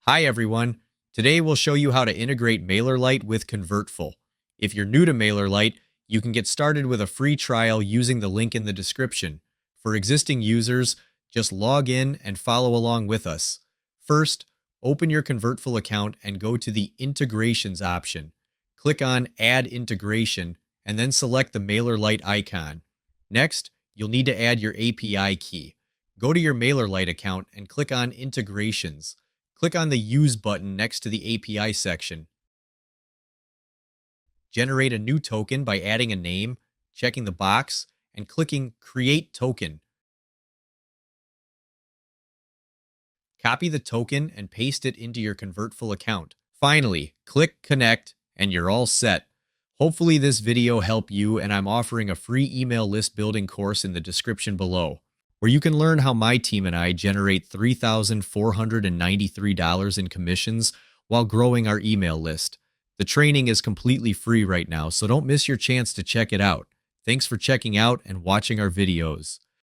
Hi everyone. Today we'll show you how to integrate MailerLite with Convertful. If you're new to MailerLite, you can get started with a free trial using the link in the description. For existing users, just log in and follow along with us. First, open your Convertful account and go to the Integrations option. Click on Add Integration and then select the MailerLite icon. Next, you'll need to add your API key. Go to your MailerLite account and click on Integrations. Click on the Use button next to the API section. Generate a new token by adding a name, checking the box, and clicking Create Token. Copy the token and paste it into your Convertful account. Finally, click Connect and you're all set. Hopefully this video helped you, and I'm offering a free email list building course in the description below, where you can learn how my team and I generate $3,493 in commissions while growing our email list. The training is completely free right now, so don't miss your chance to check it out. Thanks for checking out and watching our videos.